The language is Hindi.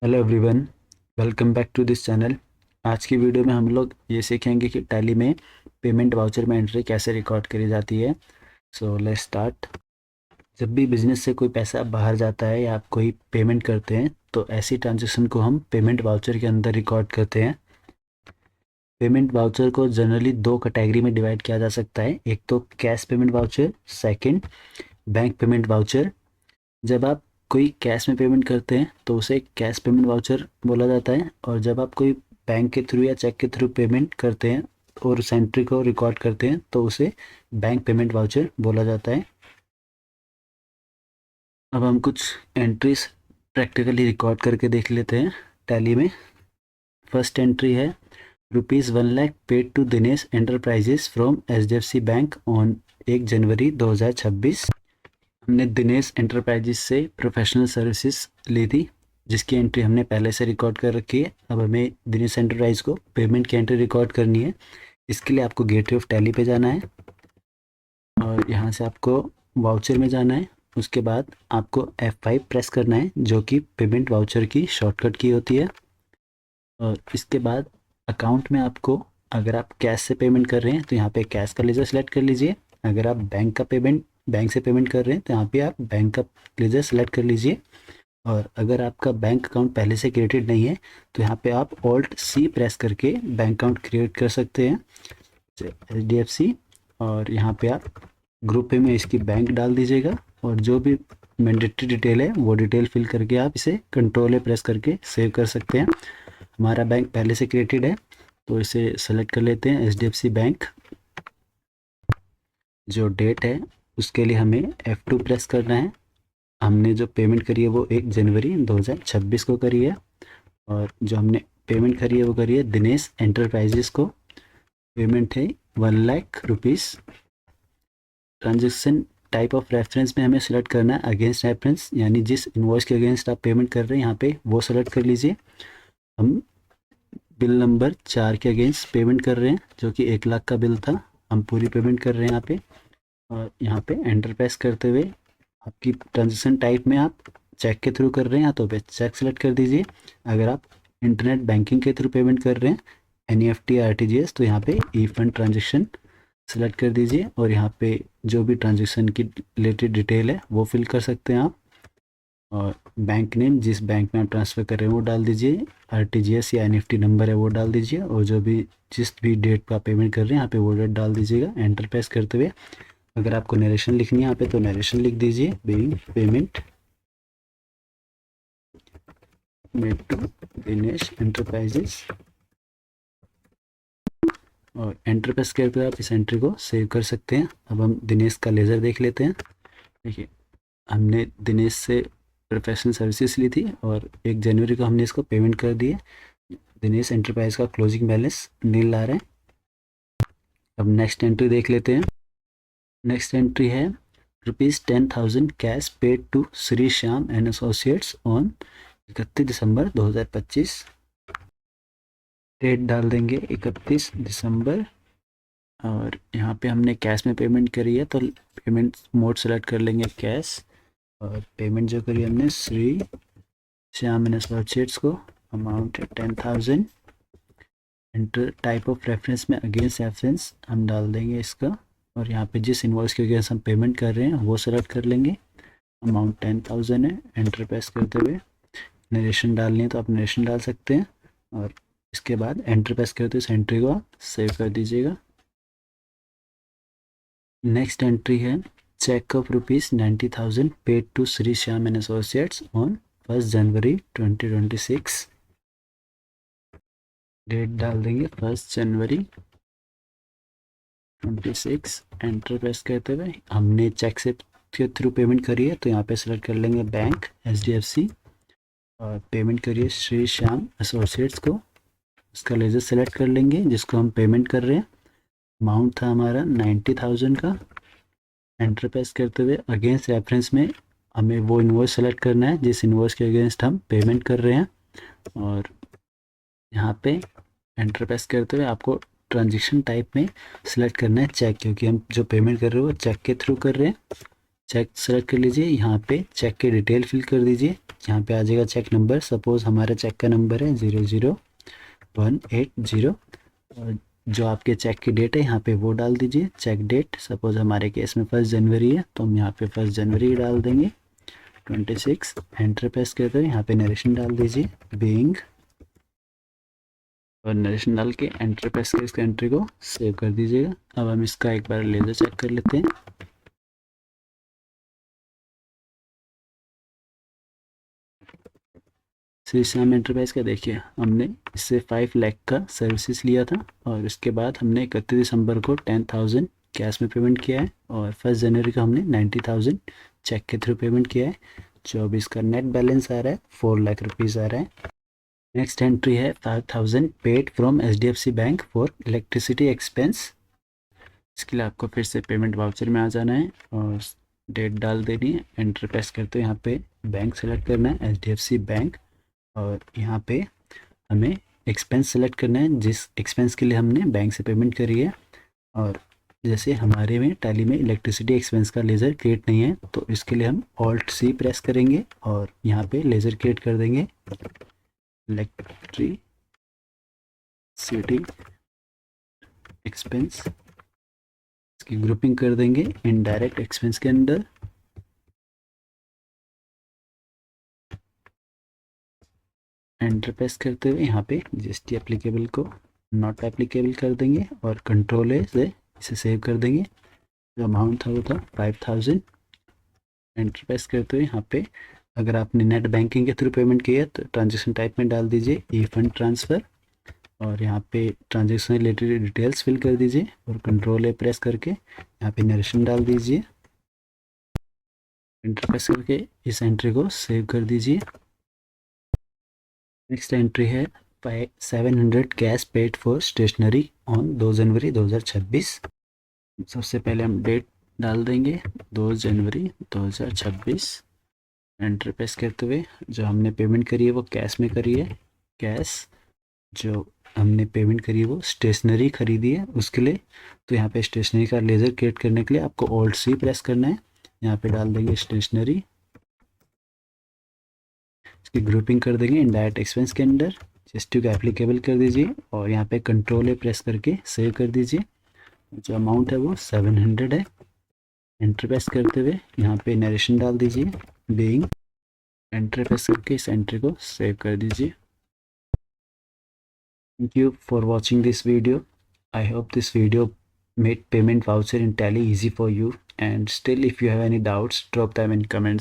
Hello everyone, welcome back to this channel. आज की वीडियो में हम लोग ये सीखेंगे कि टैली में पेमेंट वाउचर में एंट्री कैसे रिकॉर्ड करी जाती है। So let's start. जब भी बिजनेस से कोई पैसा बाहर जाता है या आप कोई पेमेंट करते हैं तो ऐसी ट्रांजैक्शन को हम पेमेंट वाउचर के अंदर रिकॉर्ड करते हैं। पेमेंट वाउचर को जनरली दो कैटेगरी में डिवाइड किया जा सकता है, एक तो cash payment voucher, second bank payment voucher. जब आप कोई कैश में पेमेंट करते हैं तो उसे कैश पेमेंट वाउचर बोला जाता है, और जब आप कोई बैंक के थ्रू या चेक के थ्रू पेमेंट करते हैं और उस एंट्री को रिकॉर्ड करते हैं तो उसे बैंक पेमेंट वाउचर बोला जाता है। अब हम कुछ एंट्रीज प्रैक्टिकली रिकॉर्ड करके देख लेते हैं टैली में। फर्स्ट एंट्री है ₹1,00,000 paid to Dinesh enterprises from HDFC bank on 1 जनवरी 2026। हमने दिनेश एंटरप्राइजेस से प्रोफेशनल सर्विसेज ली थी, जिसकी एंट्री हमने पहले से रिकॉर्ड कर रखी है। अब हमें दिनेश एंटरप्राइज को पेमेंट की एंट्री रिकॉर्ड करनी है। इसके लिए आपको गेटवे ऑफ टैली पे जाना है और यहाँ से आपको वाउचर में जाना है। उसके बाद आपको F5 प्रेस करना है, जो कि पेमेंट वाउचर की शॉर्टकट की होती है। और इसके बाद अकाउंट में आपको, अगर आप कैश से पेमेंट कर रहे हैं तो यहाँ पे कैश का लेजर सेलेक्ट कर लीजिए। अगर आप बैंक से पेमेंट कर रहे हैं तो यहाँ पे आप बैंक का लेजर सेलेक्ट कर लीजिए। और अगर आपका बैंक अकाउंट पहले से क्रिएटेड नहीं है तो यहाँ पे आप Alt+C प्रेस करके बैंक अकाउंट क्रिएट कर सकते हैं, HDFC। और यहाँ पे आप ग्रुप में इसकी बैंक डाल दीजिएगा और जो भी मैंडेटरी डिटेल है वो डिटेल फिल करके आप इसे Ctrl+A प्रेस करके सेव कर सकते हैं। हमारा बैंक पहले से क्रिएटेड है तो इसे सेलेक्ट कर लेते हैं, HDFC बैंक। जो डेट है उसके लिए हमें F2 प्रेस करना है। हमने जो पेमेंट करी है वो 1 जनवरी 2026 को करी है, और जो हमने पेमेंट करी है वो करी है दिनेश एंटरप्राइजेस को। पेमेंट है ₹1,00,000। ट्रांजेक्शन टाइप ऑफ रेफरेंस में हमें सेलेक्ट करना है अगेंस्ट रेफरेंस, यानी जिस इनवॉइस के अगेंस्ट आप पेमेंट कर रहे हैं यहाँ पे वो सेलेक्ट कर लीजिए। हम बिल नंबर 4 के अगेंस्ट पेमेंट कर रहे हैं, जो कि 1,00,000 का बिल था। हम पूरी पेमेंट कर रहे हैं यहाँ पे, और यहाँ पे एंटर प्रेस करते हुए आपकी ट्रांजेक्शन टाइप में आप चेक के थ्रू कर रहे हैं तो पे चेक सेलेक्ट कर दीजिए। अगर आप इंटरनेट बैंकिंग के थ्रू पेमेंट कर रहे हैं, NEFT या RTGS, तो यहाँ पे ई फंड ट्रांजेक्शन सेलेक्ट कर दीजिए और यहाँ पे जो भी ट्रांजेक्शन की रिलेटेड डिटेल है वो फिल कर सकते हैं आप। और बैंक नेम जिस बैंक में आप ट्रांसफ़र कर रहे हैं वो डाल दीजिए, RTGS या NEFT नंबर है वो डाल दीजिए, और जो भी जिस भी डेट पर आप पेमेंट कर रहे हैं यहाँ पे वो डेट डाल दीजिएगा। एंटर प्रेस करते हुए अगर आपको नरेशन लिखनी है यहाँ पे तो नरेशन लिख दीजिए, being payment made to Dinesh enterprises, और एंटर प्रेस करके आप इस एंट्री को सेव कर सकते हैं। अब हम दिनेश का लेज़र देख लेते हैं। देखिए, हमने दिनेश से प्रोफेशनल सर्विसेज ली थी और 1 जनवरी को हमने इसको पेमेंट कर दी है। दिनेश एंटरप्राइज का क्लोजिंग बैलेंस नील आ रहा है। अब नेक्स्ट एंट्री देख लेते हैं। नेक्स्ट एंट्री है ₹10,000 cash paid to Shri Shyam and associates on 31 दिसंबर 2025। डेट डाल देंगे 31 दिसंबर, और यहाँ पे हमने कैश में पेमेंट करी है तो पेमेंट मोड सेलेक्ट कर लेंगे कैश। और पेमेंट जो करी हमने श्री श्याम एंड एसोसिएट्स को, अमाउंट है 10,000। एंटर टाइप ऑफ रेफरेंस में अगेंस्ट रेफरेंस हम डाल देंगे इसका, और यहाँ पे जिस इनवॉइस के अगेंस्ट हम पेमेंट कर रहे हैं वो सेलेक्ट कर लेंगे। अमाउंट 10,000 है। एंटर प्रेस करते हुए नरेशन डालनी है तो आप नरेशन डाल सकते हैं, और इसके बाद एंटर प्रेस करते इस एंट्री को आप सेव कर दीजिएगा। नेक्स्ट एंट्री है cheque of ₹90,000 paid to Shri Shyam and associates on 1 जनवरी 2026। डेट डाल देंगे 1 जनवरी 2026। एंटर प्रेस करते हुए हमने चेक से के थ्रू पेमेंट करी है तो यहाँ पे सेलेक्ट कर लेंगे बैंक HDFC, और पेमेंट करिए श्री श्याम एसोसिएट्स को। उसका लेजर सेलेक्ट कर लेंगे जिसको हम पेमेंट कर रहे हैं। अमाउंट था हमारा 90,000 का। एंटर प्रेस करते हुए अगेंस्ट रेफरेंस में हमें वो इन्वॉइस सेलेक्ट करना है जिस इन्वॉइस के अगेंस्ट हम पेमेंट कर रहे हैं, और यहाँ पे एंटर प्रेस करते हुए आपको ट्रांजेक्शन टाइप में सेलेक्ट करना है चेक, क्योंकि हम जो पेमेंट कर रहे हैं वो चेक के थ्रू कर रहे हैं। चेक सेलेक्ट कर लीजिए, यहाँ पे चेक की डिटेल फिल कर दीजिए, यहाँ पे आ जाएगा चेक नंबर। सपोज़ हमारा चेक का नंबर है 00180 और जो आपके चेक की डेट है यहाँ पे वो डाल दीजिए, चेक डेट। सपोज़ हमारे केस में 1 जनवरी है तो हम यहाँ पे 1 जनवरी डाल देंगे 26। एंटर प्रेस करते हुए यहाँ पे नरेशन डाल दीजिए बीइंग, और नरेशन डाल के एंटर प्रेस कर इस एंट्री को सेव कर दीजिएगा। अब हम इसका एक बार लेज़र चेक कर लेते हैं। श्री श्याम एंटरप्राइज का देखिए, हमने इससे 5 लाख का सर्विसेज लिया था और इसके बाद हमने 31 दिसंबर को 10,000 कैश में पेमेंट किया है और 1 जनवरी को हमने 90,000 चेक के थ्रू पेमेंट किया है। 24 का नेट बैलेंस आ रहा है 4 लाख रुपीज़ आ रहा है। नेक्स्ट एंट्री है 5,000 paid from HDFC bank for electricity expense. इसके लिए आपको फिर से पेमेंट वाउचर में आ जाना है और डेट डाल देनी है। एंटर प्रेस करते हुए यहाँ पे बैंक सेलेक्ट करना है HDFC बैंक और यहाँ पे हमें एक्सपेंस सेलेक्ट करना है जिस एक्सपेंस के लिए हमने बैंक से पेमेंट करी है। और जैसे हमारे में टैली में इलेक्ट्रिसिटी एक्सपेंस का लेज़र क्रिएट नहीं है तो इसके लिए हम ऑल्ट सी प्रेस करेंगे और यहाँ पे लेज़र क्रिएट कर देंगे इलेक्ट्रिसिटी एक्सपेंस। इसकी ग्रुपिंग कर देंगे इनडायरेक्ट एक्सपेंस के अंदर। एंटर प्रेस करते हुए यहाँ पे जीएसटी एप्लीकेबल को नॉट एप्लीकेबल कर देंगे और कंट्रोल ए से इसे सेव कर देंगे। जो अमाउंट था वो था 5,000। एंटर प्रेस करते हुए यहाँ पे अगर आपने नेट बैंकिंग के थ्रू पेमेंट किया तो ट्रांजेक्शन टाइप में डाल दीजिए ई फंड ट्रांसफ़र और यहाँ पे ट्रांजेक्शन रिलेटेड डिटेल्स फिल कर दीजिए और कंट्रोल ए प्रेस करके यहाँ पे नरेशन डाल दीजिए। एंटर प्रेस करके इस एंट्री को सेव कर दीजिए। नेक्स्ट एंट्री है 700 cash paid for stationery on 2 जनवरी 2026। सबसे पहले हम डेट डाल देंगे 2 जनवरी 2026। एंटर प्रेस करते हुए जो हमने पेमेंट करी है वो कैश में करी है। कैश जो हमने पेमेंट करी है वो स्टेशनरी खरीदी है उसके लिए, तो यहाँ पे स्टेशनरी का लेज़र क्रिएट करने के लिए आपको ऑल्ट सी प्रेस करना है। यहाँ पे डाल देंगे स्टेशनरी, इसकी ग्रुपिंग कर देंगे इनडायरेक्ट एक्सपेंस के अंदर, जीएसटी को एप्लीकेबल कर दीजिए और यहाँ पे कंट्रोल ए प्रेस करके सेव कर दीजिए। जो अमाउंट है वो 700 है। एंटर प्रेस करते हुए यहाँ पे नरेशन डाल दीजिए बीइंग। एंटर प्रेस करके इस एंट्री को सेव कर दीजिए। Thank you for watching this video. I hope this video made payment voucher in Tally easy for you, and still if you have any doubts drop them in comments.